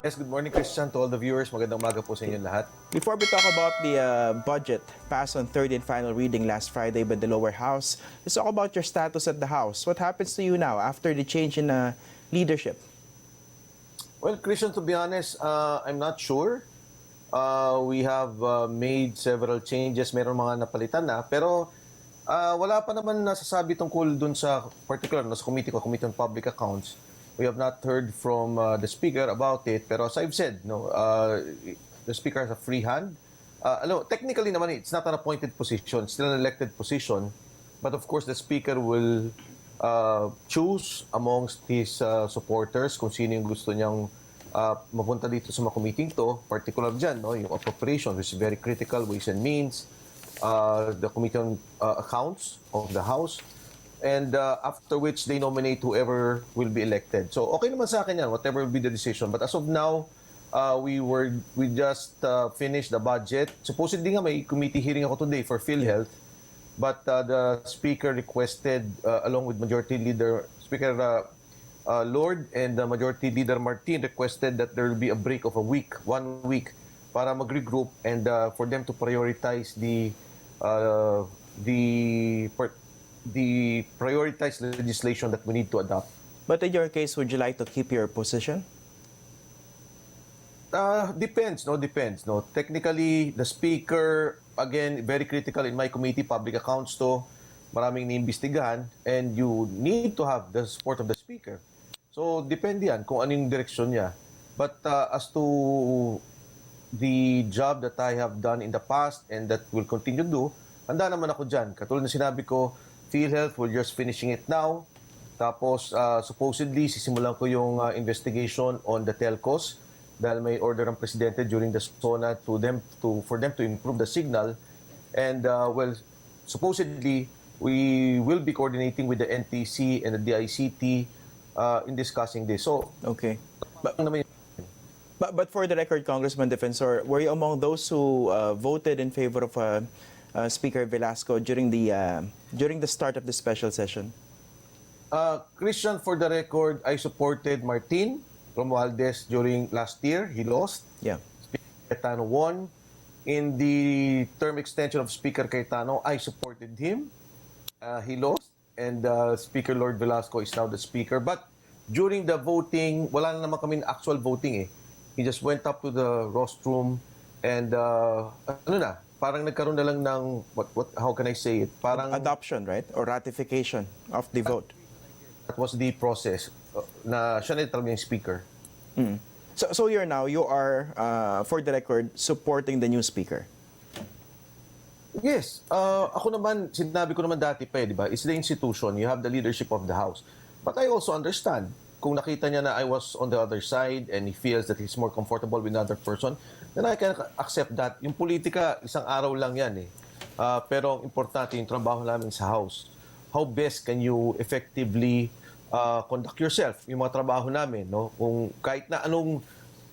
Yes, good morning, Christian, to all the viewers. Magandang umaga po sa inyo lahat. Before we talk about the budget passed on third and final reading last Friday by the lower house, let's talk about your status at the House. What happens to you now after the change in leadership? Well, Christian, to be honest, I'm not sure. We have made several changes. Meron mga napalitan na. Pero wala pa naman nasasabi tungkol dun sa particular, sa committee ko, Committee on Public Accounts. We have not heard from the Speaker about it. Pero as I've said, the Speaker has a free hand. Technically naman, it's not an appointed position. It's still an elected position. But of course, the Speaker will choose amongst his supporters kung sino yung gusto niyang mapunta dito sa mga committee to. Particular dyan, yung appropriation, which is very critical, ways and means, the Committee on Accounts of the House, and after which they nominate whoever will be elected. So okay naman sa akin yan, whatever will be the decision. But as of now, we just finished the budget. Supposedly nga may committee hearing ako today for PhilHealth, but the Speaker requested, along with Majority Leader Speaker Lord and Majority Leader Martin, requested that there will be a break of 1 week, para mag-regroup and for them to prioritize the prioritized legislation that we need to adopt. But in your case, would you like to keep your position? Depends. Technically, the Speaker, again, very critical in my committee, Public Accounts to, maraming niimbestigahan, and you need to have the support of the Speaker. So, depende yan kung anong direksyon niya. But as to the job that I have done in the past and that will continue to do, handa naman ako dyan. Katulad na sinabi ko, PhilHealth, we're just finishing it now. Tapos, supposedly, sisimulan ko yung investigation on the telcos dahil may order ng Presidente during the SONA for them to improve the signal. And, supposedly, we will be coordinating with the NTC and the DICT in discussing this. So, okay. But for the record, Congressman Defensor, were you among those who voted in favor of Speaker Velasco during the start of the special session? Christian, for the record, I supported Martin Romualdez during last year. He lost. Yeah. Speaker Cayetano won. In the term extension of Speaker Cayetano, I supported him. He lost. And Speaker Lord Velasco is now the Speaker. But during the voting, wala na naman kami actual voting eh. He just went up to the rostrum and parang nagkaroon na lang ng how can I say it? Parang Adoption, right? Or ratification of the vote. That was the process na siya na talaga yung Speaker. Mm. So you are, for the record, supporting the new Speaker? Yes. Ako naman, sinabi ko naman dati pa di ba? It's the institution. You have the leadership of the House. But I also understand kung nakita niya na I was on the other side and he feels that he's more comfortable with another person, then I can accept that. Yung politika, isang araw lang yan eh. Pero ang importante yung trabaho namin sa House. How best can you effectively conduct yourself, yung mga trabaho namin, no? Kung kahit na anong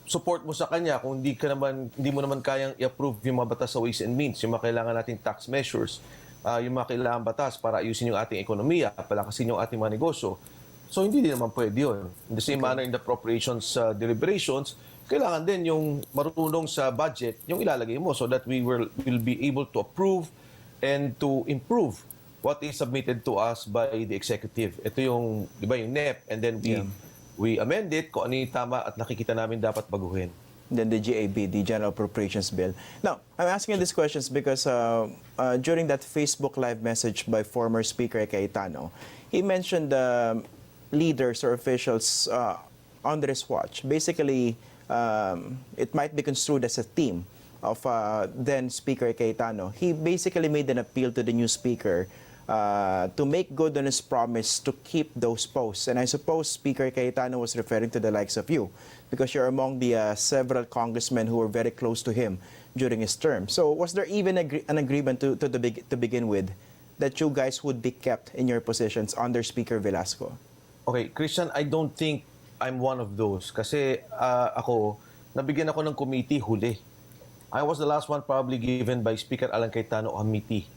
support mo sa kanya, kung hindi mo naman kayang i-approve yung mga batas sa Ways and Means, yung mga kailangan nating tax measures, yung mga kailangan batas para ayusin yung ating ekonomiya, palakasin yung ating mga negosyo. So hindi din naman pwede yun. In the same manner, in the appropriations deliberations, kailangan din yung marunong sa budget, yung ilalagay mo so that we will be able to approve and to improve what is submitted to us by the executive. Ito yung, di ba, yung NEP, and then we amend it kung ano yung tama at nakikita namin dapat baguhin. Then the GAB, the General Appropriations Bill. Now, I'm asking these questions because during that Facebook Live message by former Speaker Cayetano, he mentioned leaders or officials under his watch. Basically, it might be construed as a team of then Speaker Cayetano. He basically made an appeal to the new Speaker to make good on his promise to keep those posts. And I suppose Speaker Cayetano was referring to the likes of you because you're among the several congressmen who were very close to him during his term. So was there even an agreement to begin with that you guys would be kept in your positions under Speaker Velasco? Okay, Christian, I don't think I'm one of those. Kasi nabigyan ako ng committee huli. I was the last one probably given by Speaker Alan Cayetano a committee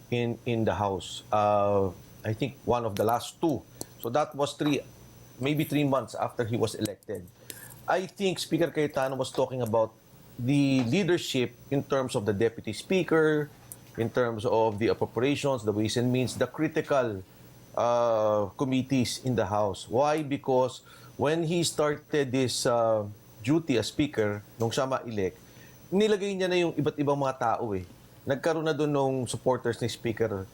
in the House. I think one of the last two. So that was maybe 3 months after he was elected. I think Speaker Cayetano was talking about the leadership in terms of the deputy speaker, in terms of the appropriations, the ways and means, the critical committees in the House. Why? Because when he started this duty as speaker, nung siya ma-elect, nilagay niya na yung iba't ibang mga tao eh. Nagkaroon na doon ng supporters ni Speaker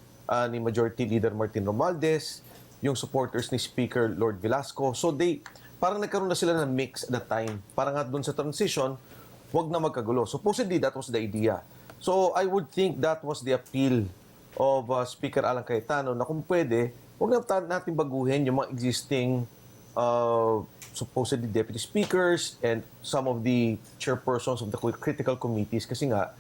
ni Majority Leader Martin Romualdez, yung supporters ni Speaker Lord Velasco. So parang nagkaroon na sila ng mix at that time. Parang nga doon sa transition, wag na magkagulo. Supposedly, that was the idea. So I would think that was the appeal of Speaker Alan Cayetano na kung pwede, wag na natin baguhin yung mga existing supposedly deputy speakers and some of the chairpersons of the critical committees kasi nga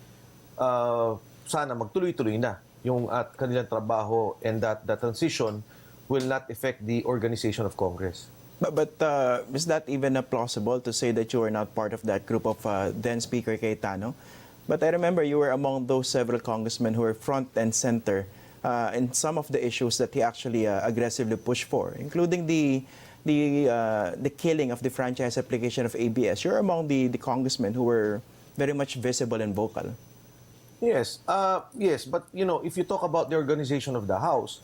sana magtuloy-tuloy na yung at kanilang trabaho and that the transition will not affect the organization of Congress. But is that even plausible to say that you were not part of that group of then Speaker Cayetano? But I remember you were among those several congressmen who were front and center in some of the issues that he actually aggressively pushed for, including the killing of the franchise application of ABS. You're among the congressmen who were very much visible and vocal. Yes, yes, but you know, if you talk about the organization of the House,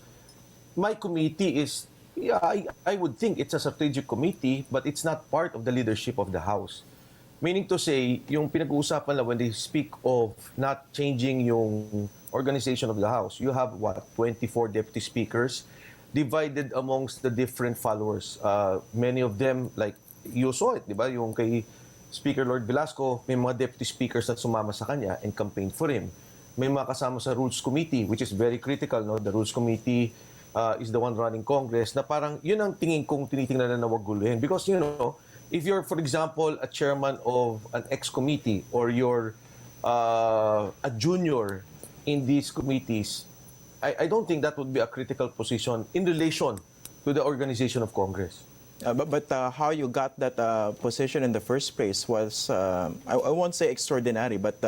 my committee is, yeah, I would think it's a strategic committee, but it's not part of the leadership of the House. Meaning to say, yung pinag-uusapan na when they speak of not changing yung organization of the House, you have what, 24 deputy speakers divided amongst the different followers. Many of them, like you saw it, di ba? Yung kay Speaker Lord Velasco, may mga deputy speakers na sumama sa kanya and campaigned for him. May mga kasama sa Rules Committee, which is very critical, no? The Rules Committee is the one running Congress, na parang yun ang tingin kong tinitingnan na wag guluhin. Because, you know, if you're, for example, a chairman of an ex-committee or you're a junior in these committees, I don't think that would be a critical position in relation to the organization of Congress. But how you got that position in the first place was, I won't say extraordinary, but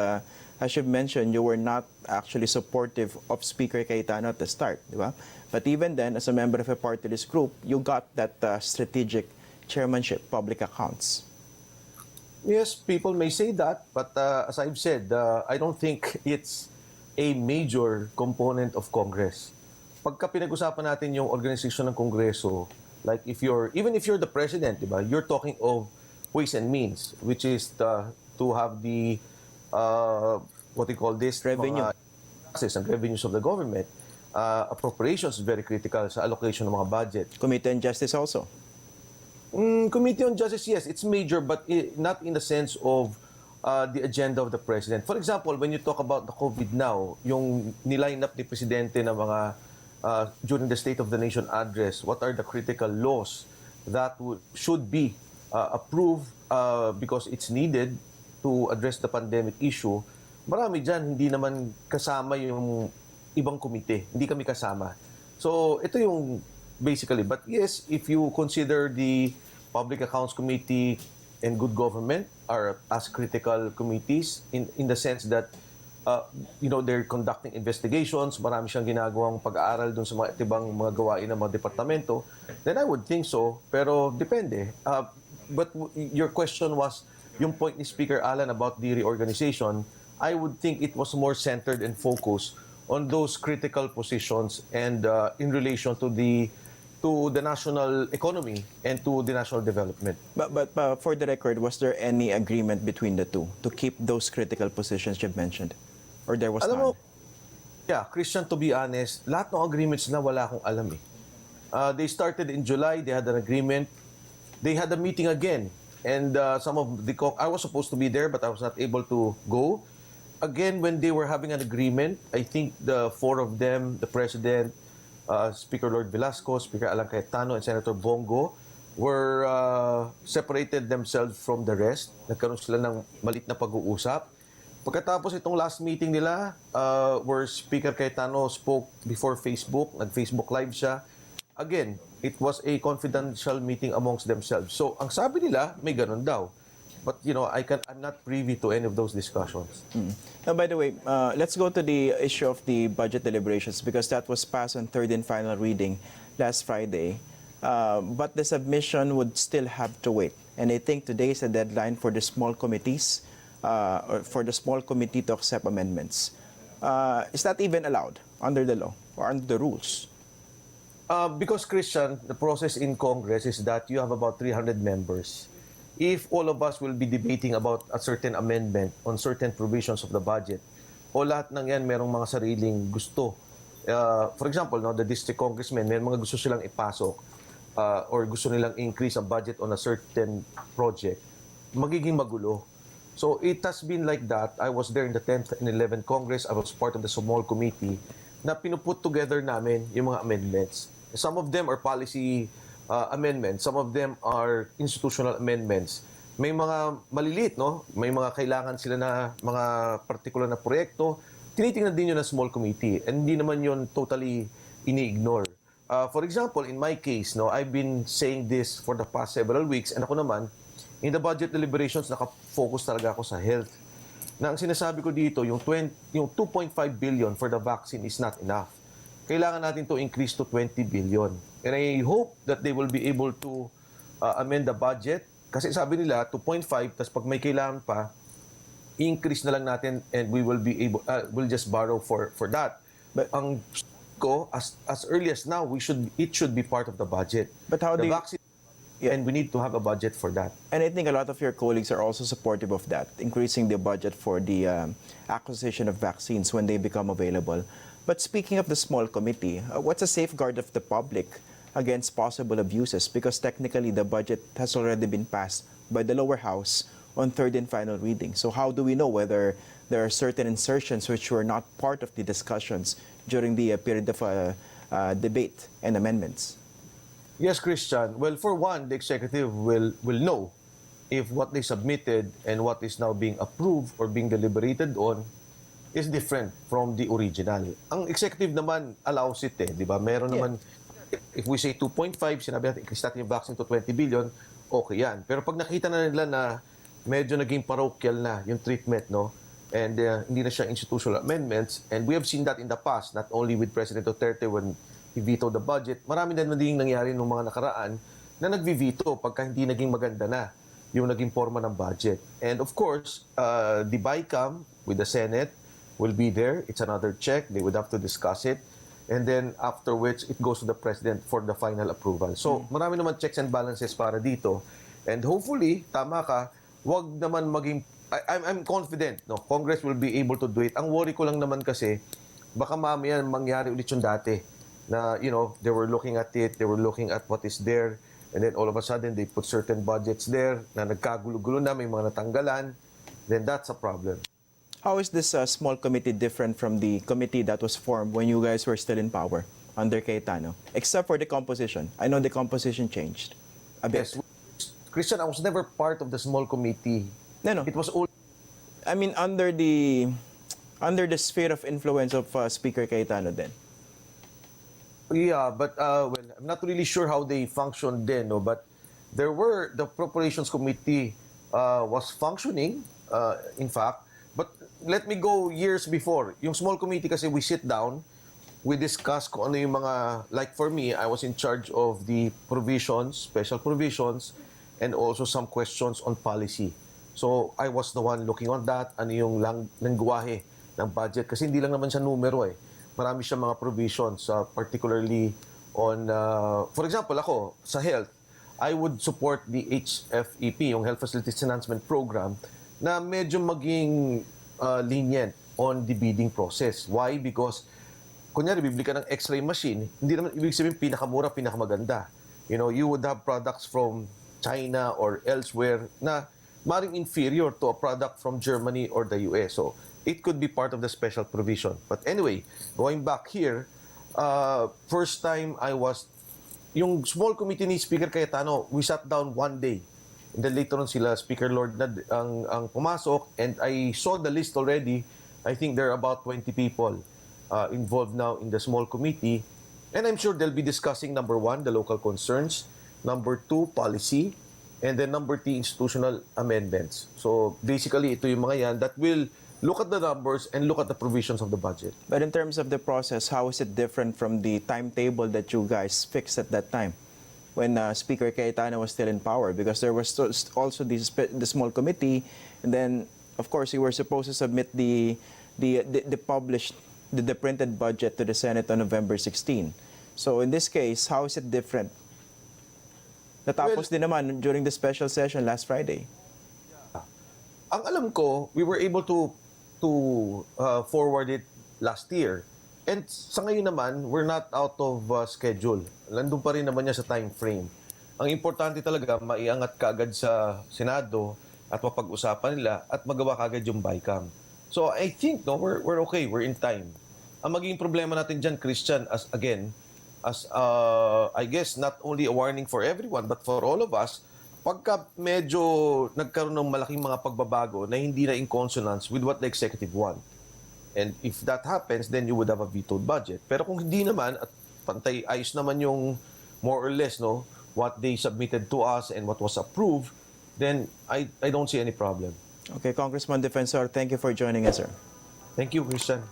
as you mentioned, you were not actually supportive of Speaker Cayetano at the start, di ba? But even then, as a member of a party list group, you got that strategic chairmanship, public accounts. Yes, people may say that, but as I've said, I don't think it's a major component of Congress. Pagka pinag-usapan natin yung organization ng Kongreso, like even if you're the president, diba, you're talking of ways and means, which is to have the what we call this Revenue. Taxes and revenues of the government. Appropriations is very critical sa allocation ng mga budget. Committee on Justice also. Committee on Justice, yes, it's major, but not in the sense of the agenda of the president. For example, when you talk about the COVID now, yung niline up ni Presidente na mga during the State of the Nation address, what are the critical laws that should be approved because it's needed to address the pandemic issue. Marami dyan, hindi naman kasama yung ibang komite. Hindi kami kasama. So, ito yung basically. But yes, if you consider the Public Accounts Committee and Good Government are as critical committees in the sense that you know, they're conducting investigations, marami siyang ginagawang pag-aaral dun sa mga ibang mga gawain ng mga departamento, then I would think so. Pero depende. But your question was, yung point ni Speaker Alan about the reorganization, I would think it was more centered and focused on those critical positions and in relation to the national economy and to the national development. But for the record, was there any agreement between the two to keep those critical positions you've mentioned? Or there was Alam none? mo, yeah, Christian, to be honest, lahat ng agreements na wala akong alam eh. They started in July, they had an agreement. They had a meeting again. And some of the, I was supposed to be there, but I was not able to go. Again, when they were having an agreement, I think the four of them, the President, Speaker Lord Velasco, Speaker Alan Cayetano, and Senator Bongo, were separated themselves from the rest. Nagkaroon sila ng malit na pag-uusap. Pagkatapos itong last meeting nila, where Speaker Cayetano spoke before Facebook, nag-Facebook Live siya. Again, it was a confidential meeting amongst themselves. So, ang sabi nila, may ganun daw. But, you know, I'm not privy to any of those discussions. Now, by the way, let's go to the issue of the budget deliberations because that was passed on third and final reading last Friday. But the submission would still have to wait And I think today is the deadline for the small committees, or for the small committee to accept amendments. Is that even allowed under the law or under the rules? Because, Christian, the process in Congress is that you have about 300 members. If all of us will be debating about a certain amendment on certain provisions of the budget, o lahat ng yan merong mga sariling gusto. For example, no, the district congressmen, may mga gusto silang ipasok or gusto nilang increase ang budget on a certain project, magiging magulo. So it has been like that. I was there in the 10th and 11th Congress. I was part of the small committee na pinuput together namin yung mga amendments. Some of them are policy amendments. Some of them are institutional amendments. May mga maliliit, no? May mga kailangan sila na mga particular na proyekto. Tinitingnan din yun ng small committee. And hindi naman yun totally ini-ignore. For example, in my case, no, I've been saying this for the past several weeks. And ako naman, in the budget deliberations, nakafocus talaga ako sa health. Na ang sinasabi ko dito, yung 2.5 billion for the vaccine is not enough. Kailangan natin to increase to 20 billion. And I hope that they will be able to amend the budget. Kasi sabi nila, 2.5, tapos pag may kailangan pa, increase na lang natin and we will be able, we'll just borrow for that. But ang ko, as early as now, it should be part of the budget. But how do the you... vaccine, and we need to have a budget for that. And I think a lot of your colleagues are also supportive of that, increasing the budget for the acquisition of vaccines when they become available. But speaking of the small committee, what's a safeguard of the public against possible abuses? Because technically the budget has already been passed by the lower house on third and final reading. So how do we know whether there are certain insertions which were not part of the discussions during the period of debate and amendments? Yes, Christian. Well, for one, the executive will know if what they submitted and what is now being approved or being deliberated on is different from the original. Ang executive naman allows it di ba? Meron naman, if we say 2.5, sinabi natin, increase natin yung vaccine to 20 billion, okay yan. Pero pag nakita na nila na medyo naging parochial na yung treatment, no? And hindi na siya institutional amendments, and we have seen that in the past, not only with President Duterte when he vetoed the budget, marami din naging nangyari nung mga nakaraan na nagvi-veto pagka hindi naging maganda na yung naging forma ng budget. And of course, the BICAM with the Senate will be there. It's another check. They would have to discuss it. And then after which, it goes to the President for the final approval. So, marami naman checks and balances para dito. And hopefully, tama ka, wag naman maging... I'm confident, no? Congress will be able to do it. Ang worry ko lang naman kasi, baka mamaya mangyari ulit yung dati na, you know, they were looking at it, they were looking at what is there, and then all of a sudden, they put certain budgets there na nagkagulo-gulo na, may mga natanggalan, then that's a problem. How is this small committee different from the committee that was formed when you guys were still in power under Cayetano? Except for the composition. I know the composition changed a bit. Yes. Christian, I was never part of the small committee. No. It was all... I mean, under the sphere of influence of Speaker Cayetano then. Yeah, but well, I'm not really sure how they functioned then, no? But the Appropriations Committee was functioning, in fact. But let me go years before. Yung small committee kasi we sit down, we discuss kung ano yung mga, like for me, I was in charge of the provisions, special provisions, and also some questions on policy. So I was the one looking on that, ano yung lengguwahe ng budget. Kasi hindi lang naman siya numero eh. Marami siya mga provisions, particularly on, for example, ako, sa health, I would support the HFEP, yung Health Facilities Enhancement Program, na medyo maging lenient on the bidding process. Why? Because, kunyari, bibili ka ng x-ray machine, hindi naman ibig sabihin pinakamura, pinakamaganda. You know, you would have products from China or elsewhere na maring inferior to a product from Germany or the US. So, it could be part of the special provision. But anyway, going back here, first time I was, yung small committee ni Speaker Cayetano, we sat down one day. And then later on sila, Speaker Lord na ang pumasok, and I saw the list already. I think there are about 20 people involved now in the small committee. And I'm sure they'll be discussing, number one, the local concerns, number two, policy, and then number three, institutional amendments. So basically, ito yung mga yan that will look at the numbers and look at the provisions of the budget. But in terms of the process, how is it different from the timetable that you guys fixed at that time? when Speaker Cayetano was still in power, because there was also the small committee, and then of course we were supposed to submit the printed budget to the Senate on November 16. So in this case, how is it different? Natapos din naman during the special session last Friday. Ang alam ko, we were able to forward it last year. And sa ngayon naman, we're not out of schedule. Nandun pa rin naman niya sa time frame. Ang importante talaga, maiangat kaagad sa Senado at mapag-usapan nila at magawa kaagad yung BICAM. So I think we're okay, we're in time. Ang magiging problema natin dyan, Christian, as I guess not only a warning for everyone but for all of us, pagka medyo nagkaroon ng malaking mga pagbabago na hindi na in consonance with what the executive want. And if that happens, then you would have a vetoed budget. Pero kung hindi naman at pantay ayos naman yung more or less what they submitted to us and what was approved, then I don't see any problem. Okay, Congressman Defensor, thank you for joining us, sir. Thank you, Christian.